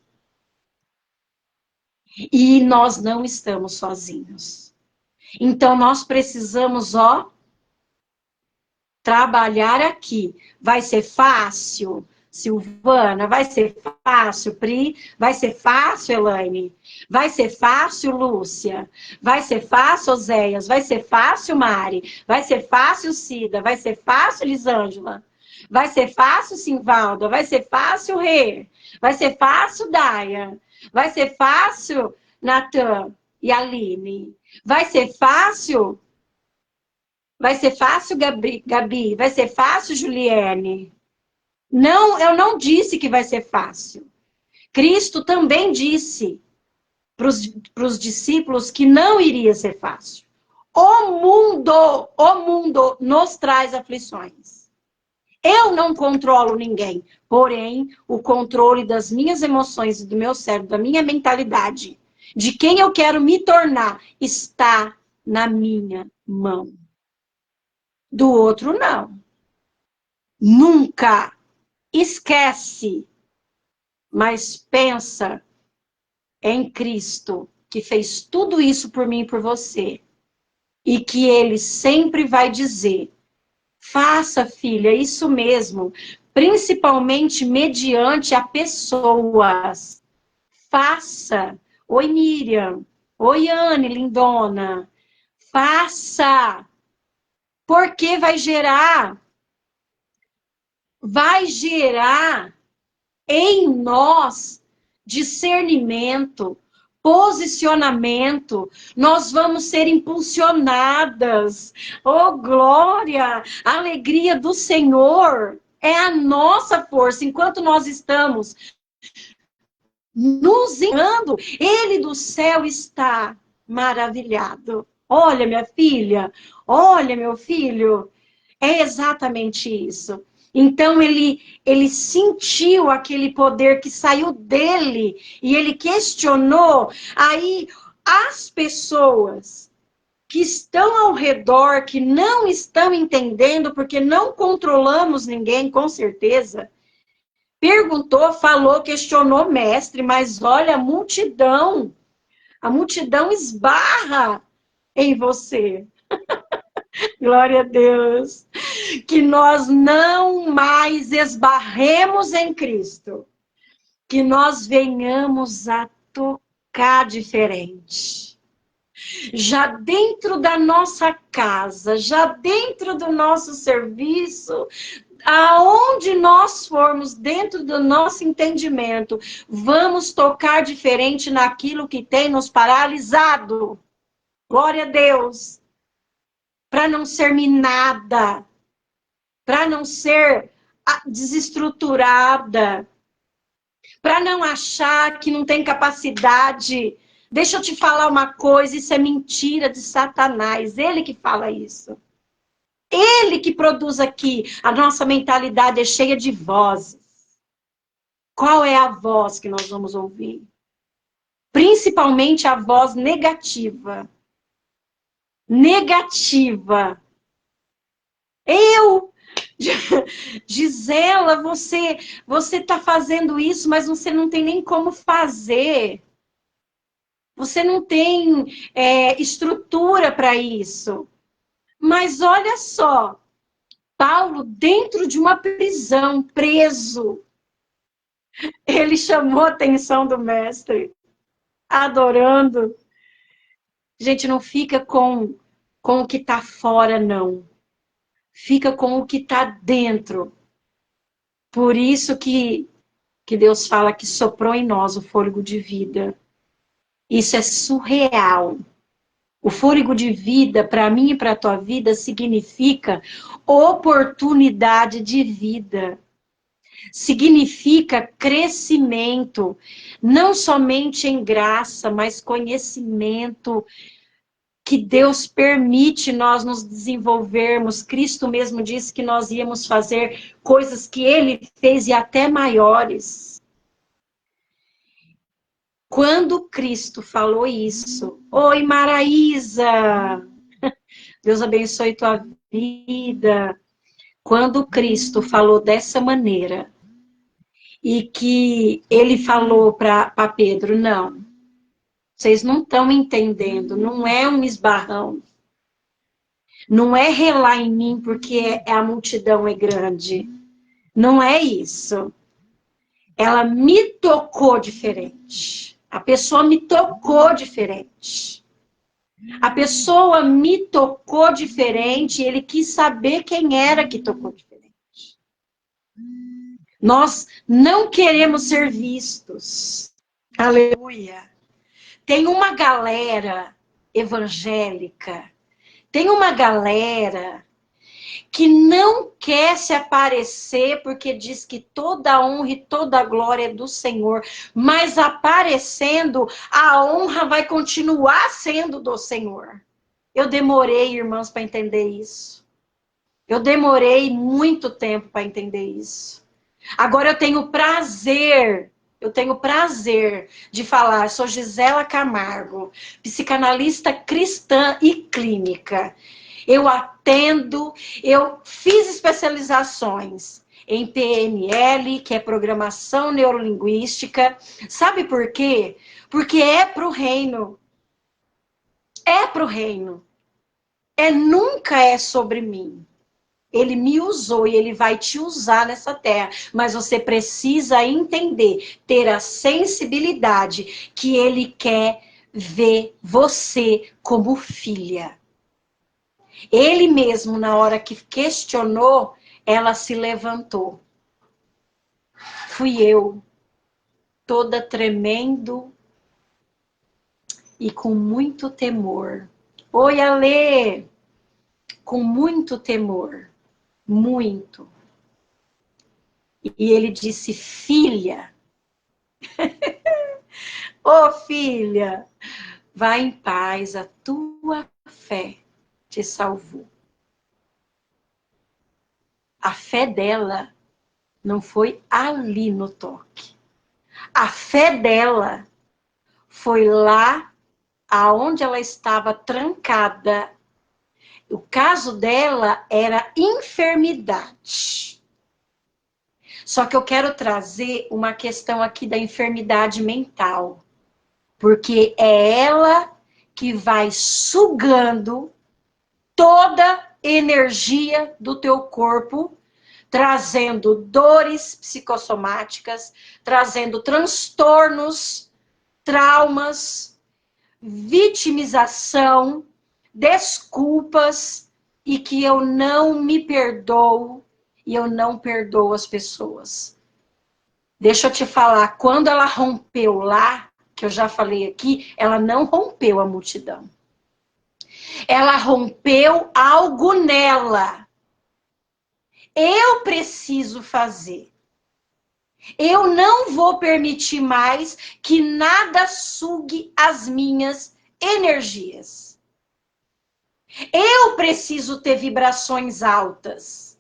E nós não estamos sozinhos. Então, nós precisamos, trabalhar aqui. Vai ser fácil? Silvana, vai ser fácil, Pri? Vai ser fácil, Elaine? Vai ser fácil, Lúcia? Vai ser fácil, Oséias? Vai ser fácil, Mari? Vai ser fácil, Cida? Vai ser fácil, Lisângela? Vai ser fácil, Simvalda? Vai ser fácil, Rê? Vai ser fácil, Daia? Vai ser fácil, Natan e Aline? Vai ser fácil? Vai ser fácil, Gabi? Vai ser fácil, Juliane? Não, eu não disse que vai ser fácil. Cristo também disse para os discípulos que não iria ser fácil. O mundo nos traz aflições. Eu não controlo ninguém, porém, o controle das minhas emoções, do meu cérebro, da minha mentalidade, de quem eu quero me tornar, está na minha mão. Do outro, não. Nunca. Esquece, mas pensa em Cristo, que fez tudo isso por mim e por você, e que Ele sempre vai dizer, faça, filha, isso mesmo, principalmente mediante a pessoas. Faça. Oi, Miriam. Oi, Anne, lindona. Faça. Porque vai gerar em nós discernimento, posicionamento, nós vamos ser impulsionadas. Oh, glória! A alegria do Senhor é a nossa força. Enquanto nós estamos nos enganando, Ele do céu está maravilhado. Olha, minha filha, olha, meu filho, é exatamente isso. Então, ele sentiu aquele poder que saiu dele e ele questionou. Aí, as pessoas que estão ao redor, que não estão entendendo, porque não controlamos ninguém, com certeza, perguntou, falou, questionou o mestre, mas olha, a multidão esbarra em você. Glória a Deus. Que nós não mais esbarremos em Cristo. Que nós venhamos a tocar diferente. Já dentro da nossa casa, já dentro do nosso serviço, aonde nós formos, dentro do nosso entendimento, vamos tocar diferente naquilo que tem nos paralisado. Glória a Deus. Para não ser minada, para não ser desestruturada, para não achar que não tem capacidade. Deixa eu te falar uma coisa, isso é mentira de Satanás, ele que fala isso. Ele que produz aqui, a nossa mentalidade é cheia de vozes. Qual é a voz que nós vamos ouvir? Principalmente a voz negativa. Negativa. Gisela, você está fazendo isso, mas você não tem nem como fazer. Você não tem estrutura para isso. Mas olha só, Paulo, dentro de uma prisão, preso, ele chamou a atenção do mestre, adorando. Gente, não fica com o que está fora, não. Fica com o que está dentro. Por isso que Deus fala que soprou em nós o fôlego de vida. Isso é surreal. O fôlego de vida, para mim e para a tua vida, significa oportunidade de vida. Significa crescimento, não somente em graça, mas conhecimento, que Deus permite nós nos desenvolvermos. Cristo mesmo disse que nós íamos fazer coisas que Ele fez e até maiores. Quando Cristo falou isso, oi Maraísa, Deus abençoe tua vida. Quando Cristo falou dessa maneira, e que Ele falou para Pedro, não, vocês não estão entendendo, não é um esbarrão. Não é relar em mim porque a multidão é grande. Não é isso. ela me tocou diferente. A pessoa me tocou diferente. A pessoa me tocou diferente, ele quis saber quem era que tocou diferente. Nós não queremos ser vistos. Aleluia. Tem uma galera evangélica, tem uma galera que não quer se aparecer porque diz que toda a honra e toda a glória é do Senhor, mas aparecendo, a honra vai continuar sendo do Senhor. Eu demorei, irmãos, para entender isso. Eu demorei muito tempo para entender isso. Agora eu tenho prazer de falar, sou Gisela Camargo, psicanalista cristã e clínica. Eu atendo, eu fiz especializações em PNL, que é Programação Neurolinguística. Sabe por quê? Porque é para o reino. É para o reino. Nunca é sobre mim. Ele me usou e ele vai te usar nessa terra. Mas você precisa entender, ter a sensibilidade que ele quer ver você como filha. Ele mesmo, na hora que questionou, ela se levantou. Fui eu, toda tremendo e com muito temor. Oi, Alê! Com muito temor. Muito. E ele disse, filha, ô filha, vá em paz, a tua fé te salvou. A fé dela não foi ali no toque. A fé dela foi lá aonde ela estava trancada. O caso dela era enfermidade. Só que eu quero trazer uma questão aqui da enfermidade mental. Porque é ela que vai sugando toda energia do teu corpo, trazendo dores psicossomáticas, trazendo transtornos, traumas, vitimização, desculpas, e que eu não me perdoo e eu não perdoo as pessoas. Deixa eu te falar, quando ela rompeu lá, que eu já falei aqui, ela não rompeu a multidão. Ela rompeu algo nela. Eu preciso fazer. Eu não vou permitir mais que nada sugue as minhas energias. Eu preciso ter vibrações altas.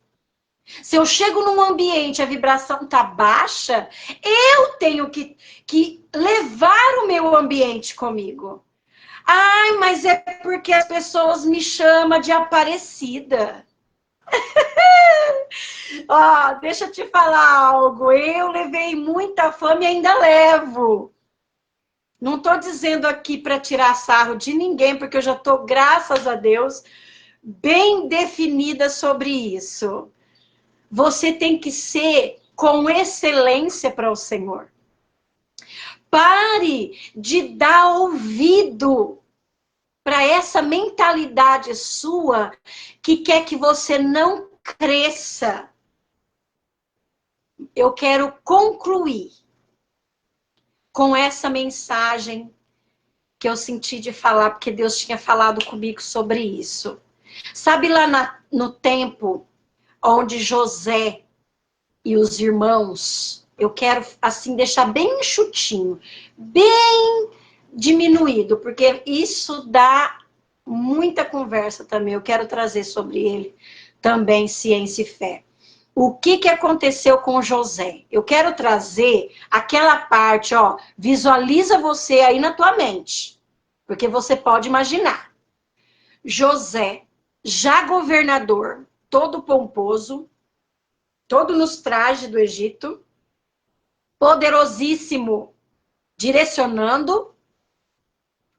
Se eu chego num ambiente, a vibração tá baixa, eu tenho que levar o meu ambiente comigo. Ai, mas é porque as pessoas me chamam de Aparecida. Ó, deixa eu te falar algo. Eu levei muita fama e ainda levo. Não estou dizendo aqui para tirar sarro de ninguém, porque eu já estou, graças a Deus, bem definida sobre isso. Você tem que ser com excelência para o Senhor. Pare de dar ouvido para essa mentalidade sua que quer que você não cresça. Eu quero concluir com essa mensagem que eu senti de falar, porque Deus tinha falado comigo sobre isso. Sabe lá no tempo onde José e os irmãos, eu quero assim deixar bem enxutinho, bem diminuído, porque isso dá muita conversa também. Eu quero trazer sobre ele também ciência e fé. O que aconteceu com José? Eu quero trazer aquela parte, ó, visualiza você aí na tua mente, porque você pode imaginar. José, já governador, todo pomposo, todo nos trajes do Egito, poderosíssimo, direcionando,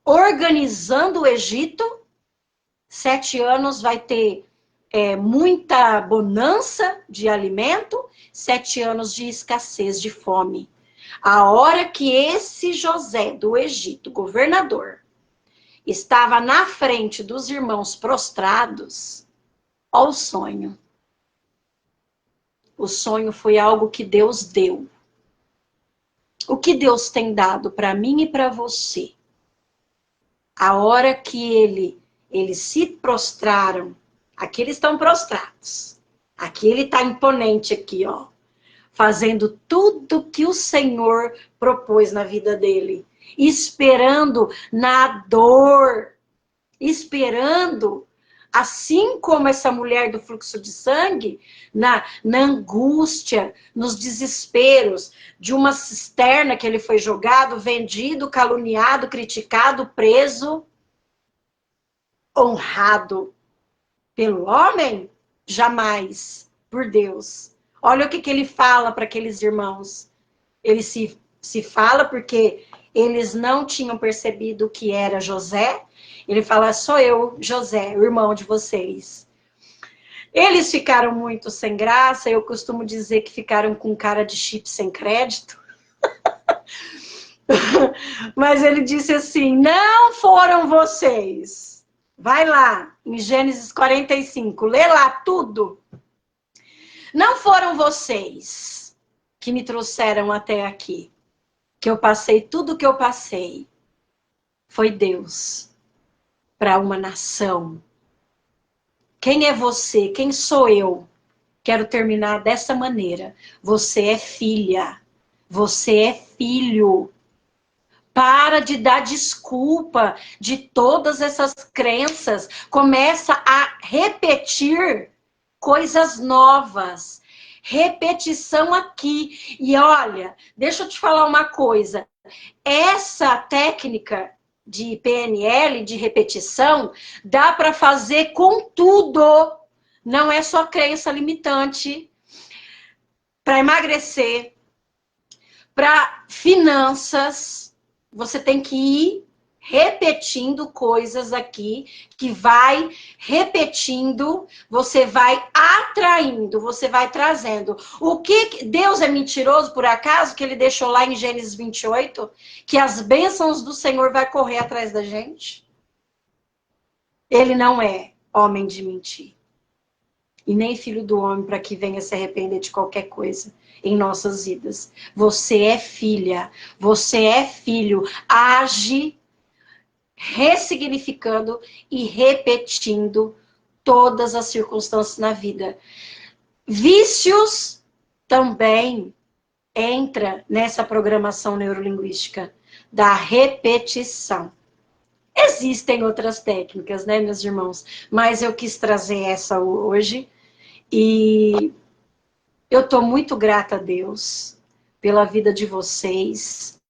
organizando o Egito. 7 anos vai ter muita bonança de alimento, 7 anos de escassez, de fome. A hora que esse José do Egito, governador, estava na frente dos irmãos prostrados, olha o sonho. O sonho foi algo que Deus deu. O que Deus tem dado para mim e para você? A hora que eles se prostraram, aqui eles estão prostrados. Aqui ele está imponente aqui, ó, fazendo tudo que o Senhor propôs na vida dele, esperando na dor, esperando, assim como essa mulher do fluxo de sangue, na angústia, nos desesperos de uma cisterna que ele foi jogado, vendido, caluniado, criticado, preso, honrado pelo homem? Jamais, por Deus. Olha o que ele fala para aqueles irmãos. Ele se fala porque eles não tinham percebido o que era José. Ele fala, sou eu, José, o irmão de vocês. Eles ficaram muito sem graça, eu costumo dizer que ficaram com cara de chip sem crédito. Mas ele disse assim, não foram vocês. Vai lá, em Gênesis 45, lê lá tudo. Não foram vocês que me trouxeram até aqui, que eu passei tudo que eu passei. Foi Deus, para uma nação. Quem é você? Quem sou eu? Quero terminar dessa maneira. Você é filha. Você é filho. Para de dar desculpa de todas essas crenças. Começa a repetir coisas novas. Repetição aqui. E olha, deixa eu te falar uma coisa. Essa técnica de PNL, de repetição, dá para fazer com tudo. Não é só crença limitante. Para emagrecer, para finanças, você tem que ir repetindo coisas aqui, que vai repetindo, você vai atraindo, você vai trazendo. O que Deus é mentiroso, por acaso, que ele deixou lá em Gênesis 28, que as bênçãos do Senhor vai correr atrás da gente? Ele não é homem de mentir. E nem filho do homem para que venha se arrepender de qualquer coisa em nossas vidas. Você é filha, você é filho. Age ressignificando e repetindo todas as circunstâncias na vida. Vícios também entra nessa programação neurolinguística da repetição. Existem outras técnicas, né, meus irmãos? Mas eu quis trazer essa hoje e eu estou muito grata a Deus pela vida de vocês.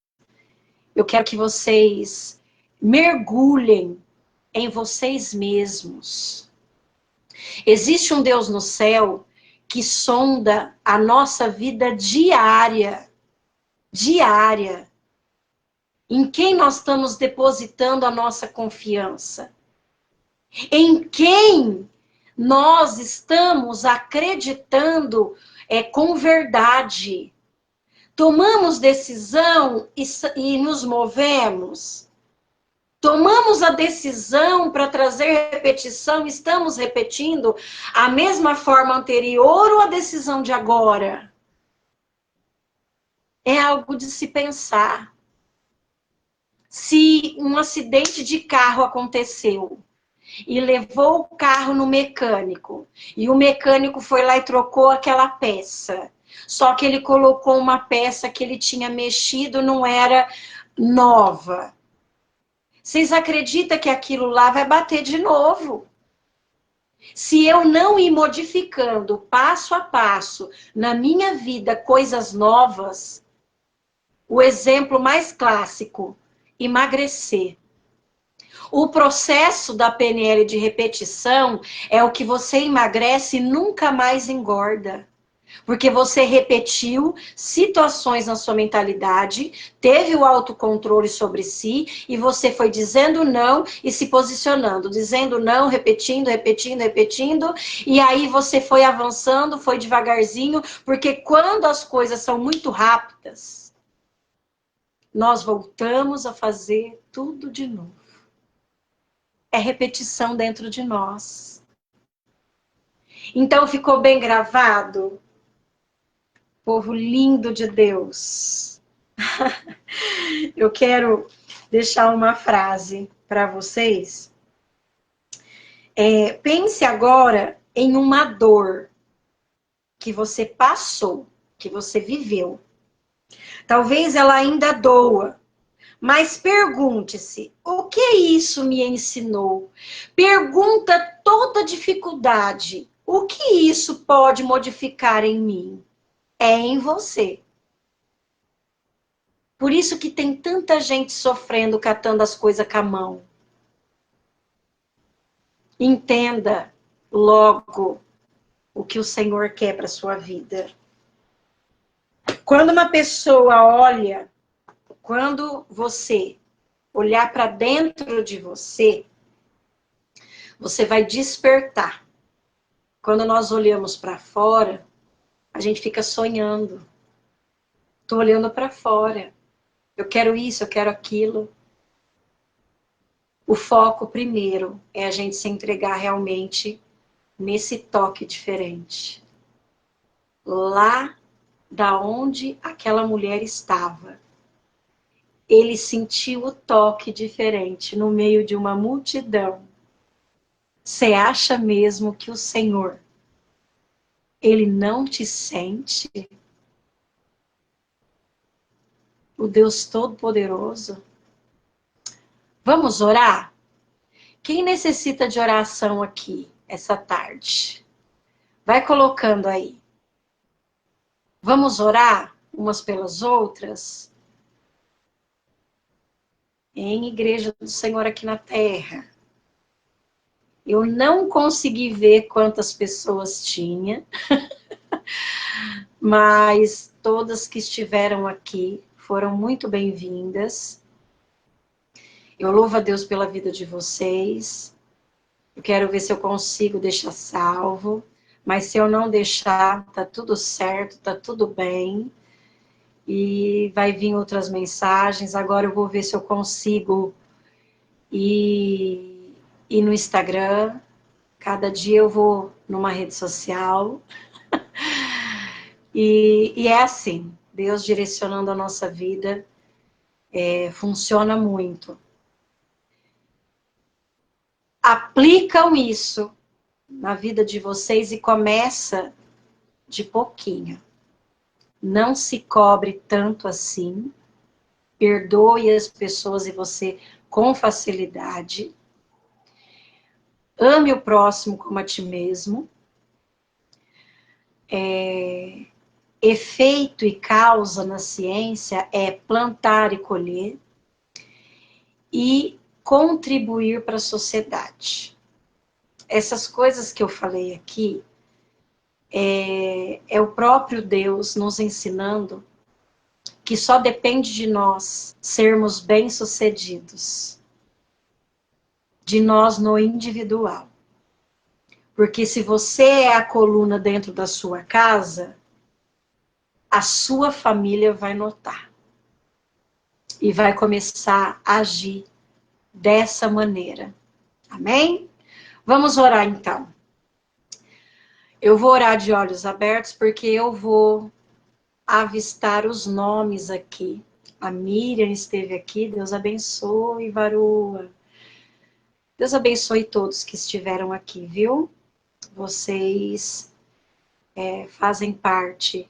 Eu quero que vocês mergulhem em vocês mesmos. Existe um Deus no céu que sonda a nossa vida diária. Diária. Em quem nós estamos depositando a nossa confiança? Em quem nós estamos acreditando com verdade? Tomamos decisão e nos movemos? Tomamos a decisão para trazer repetição, estamos repetindo a mesma forma anterior ou a decisão de agora? É algo de se pensar. Se um acidente de carro aconteceu e levou o carro no mecânico, e o mecânico foi lá e trocou aquela peça, só que ele colocou uma peça que ele tinha mexido, não era nova. Vocês acreditam que aquilo lá vai bater de novo? Se eu não ir modificando passo a passo na minha vida coisas novas, o exemplo mais clássico, emagrecer. O processo da PNL de repetição é o que você emagrece e nunca mais engorda. Porque você repetiu situações na sua mentalidade, teve o autocontrole sobre si, e você foi dizendo não e se posicionando, dizendo não, repetindo, repetindo, repetindo, e aí você foi avançando, foi devagarzinho, porque quando as coisas são muito rápidas, nós voltamos a fazer tudo de novo. É repetição dentro de nós. Então ficou bem gravado? Povo lindo de Deus. Eu quero deixar uma frase para vocês. Pense agora em uma dor que você passou, que você viveu. Talvez ela ainda doa, mas pergunte-se, o que isso me ensinou? Pergunta toda dificuldade, o que isso pode modificar em mim? É em você. Por isso que tem tanta gente sofrendo, catando as coisas com a mão. Entenda logo o que o Senhor quer para sua vida. Quando uma pessoa olha, quando você olhar para dentro de você, você vai despertar. Quando nós olhamos para fora, a gente fica sonhando. Estou olhando para fora. Eu quero isso, eu quero aquilo. O foco primeiro é a gente se entregar realmente nesse toque diferente. Lá da onde aquela mulher estava, ele sentiu o toque diferente no meio de uma multidão. Você acha mesmo que o Senhor, ele não te sente? O Deus Todo-Poderoso? Vamos orar? Quem necessita de oração aqui, essa tarde? Vai colocando aí. Vamos orar umas pelas outras? Em Igreja do Senhor aqui na Terra. Eu não consegui ver quantas pessoas tinha, mas todas que estiveram aqui foram muito bem-vindas. Eu louvo a Deus pela vida de vocês. Eu quero ver se eu consigo deixar salvo, mas se eu não deixar, tá tudo certo, tá tudo bem. E vai vir outras mensagens. Agora eu vou ver se eu consigo ir no Instagram. Cada dia eu vou numa rede social. E é assim, Deus direcionando a nossa vida, funciona muito. Aplicam isso na vida de vocês e começa de pouquinho. Não se cobre tanto assim. Perdoe as pessoas e você com facilidade. Ame o próximo como a ti mesmo. Efeito e causa na ciência é plantar e colher. E contribuir para a sociedade. Essas coisas que eu falei aqui, é o próprio Deus nos ensinando que só depende de nós sermos bem-sucedidos, de nós no individual. Porque se você é a coluna dentro da sua casa, a sua família vai notar. E vai começar a agir dessa maneira. Amém? Vamos orar então. Eu vou orar de olhos abertos porque eu vou avistar os nomes aqui. A Miriam esteve aqui, Deus abençoe, Varua. Deus abençoe todos que estiveram aqui, viu? Vocês fazem parte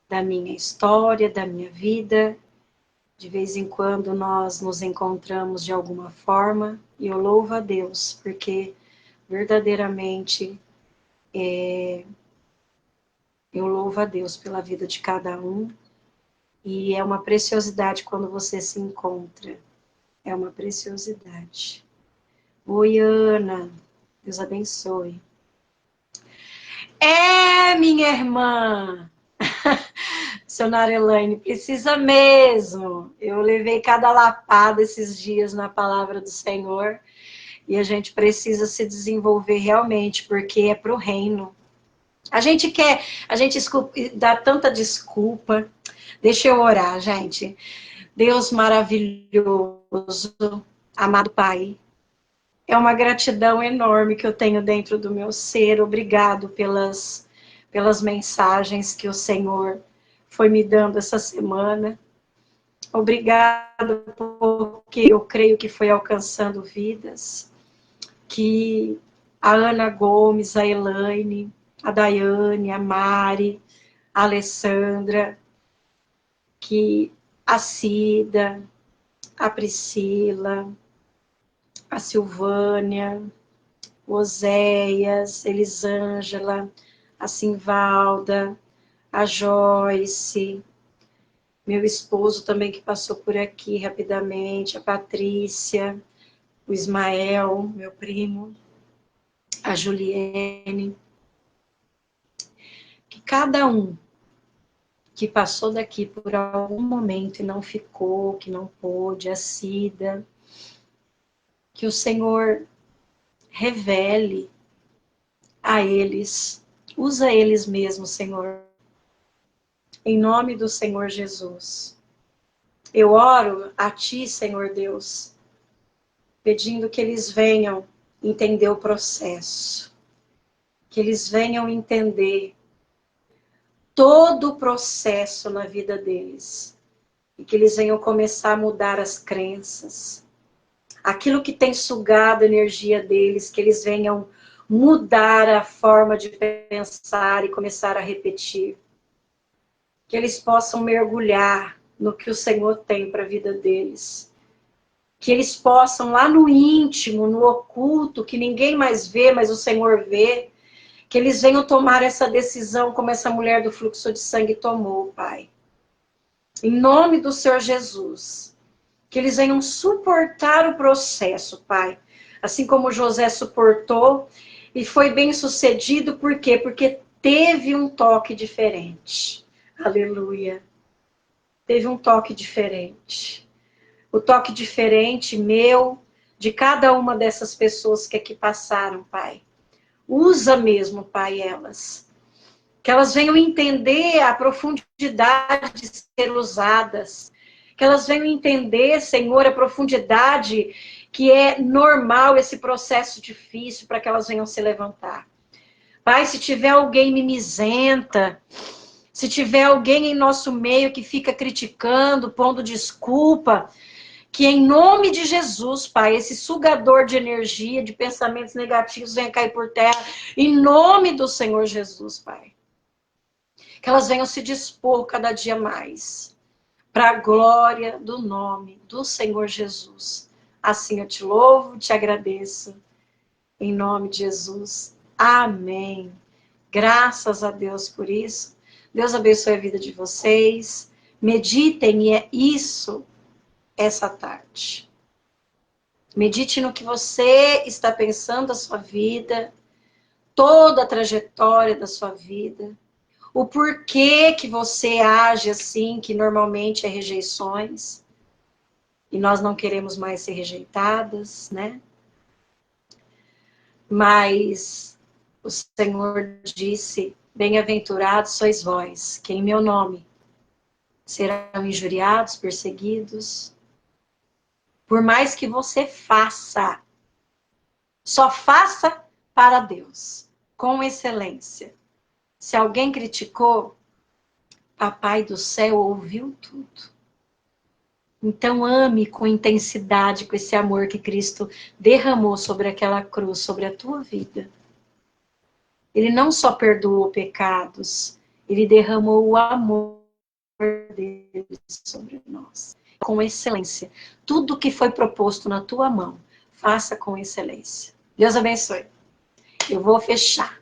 da minha história, da minha vida. De vez em quando nós nos encontramos de alguma forma e eu louvo a Deus, porque verdadeiramente eu louvo a Deus pela vida de cada um. E é uma preciosidade quando você se encontra. É uma preciosidade. Oi, Ana. Deus abençoe. Minha irmã. Missionária Elaine, precisa mesmo. Eu levei cada lapada esses dias na palavra do Senhor. E a gente precisa se desenvolver realmente, porque é para o reino. A gente dá tanta desculpa. Deixa eu orar, gente. Deus maravilhoso, amado Pai. É uma gratidão enorme que eu tenho dentro do meu ser. Obrigado pelas mensagens que o Senhor foi me dando essa semana. Obrigado porque eu creio que foi alcançando vidas. Que a Ana Gomes, a Elaine, a Daiane, a Mari, a Alessandra, que a Cida, a Priscila, a Silvânia, o Oséias, Elisângela, a Simvalda, a Joyce, meu esposo também que passou por aqui rapidamente, a Patrícia, o Ismael, meu primo, a Juliene, que cada um que passou daqui por algum momento e não ficou, que não pôde, a Cida, que o Senhor revele a eles, usa eles mesmos, Senhor, em nome do Senhor Jesus. Eu oro a Ti, Senhor Deus, pedindo que eles venham entender o processo, que eles venham entender todo o processo na vida deles, e que eles venham começar a mudar as crenças, aquilo que tem sugado a energia deles, que eles venham mudar a forma de pensar e começar a repetir. Que eles possam mergulhar no que o Senhor tem para a vida deles. Que eles possam, lá no íntimo, no oculto, que ninguém mais vê, mas o Senhor vê, que eles venham tomar essa decisão como essa mulher do fluxo de sangue tomou, Pai. Em nome do Senhor Jesus. Que eles venham suportar o processo, Pai. Assim como José suportou e foi bem sucedido, por quê? Porque teve um toque diferente. Aleluia. Teve um toque diferente. O toque diferente meu, de cada uma dessas pessoas que aqui passaram, Pai. Usa mesmo, Pai, elas. Que elas venham entender a profundidade de ser usadas. Que elas venham entender, Senhor, a profundidade que é normal esse processo difícil para que elas venham se levantar. Pai, se tiver alguém mimizenta, se tiver alguém em nosso meio que fica criticando, pondo desculpa, que em nome de Jesus, Pai, esse sugador de energia, de pensamentos negativos venha cair por terra, em nome do Senhor Jesus, Pai. Que elas venham se dispor cada dia mais para a glória do nome do Senhor Jesus. Assim eu te louvo, te agradeço. Em nome de Jesus. Amém. Graças a Deus por isso. Deus abençoe a vida de vocês. Meditem, e é isso essa tarde. Medite no que você está pensando da sua vida, toda a trajetória da sua vida, o porquê que você age assim, que normalmente é rejeições, e nós não queremos mais ser rejeitadas, né? Mas o Senhor disse, bem-aventurados sois vós, que em meu nome serão injuriados, perseguidos. Por mais que você faça, só faça para Deus, com excelência. Se alguém criticou, Papai do céu ouviu tudo. Então ame com intensidade, com esse amor que Cristo derramou sobre aquela cruz, sobre a tua vida. Ele não só perdoou pecados, ele derramou o amor dele sobre nós. Com excelência. Tudo que foi proposto na tua mão, faça com excelência. Deus abençoe. Eu vou fechar.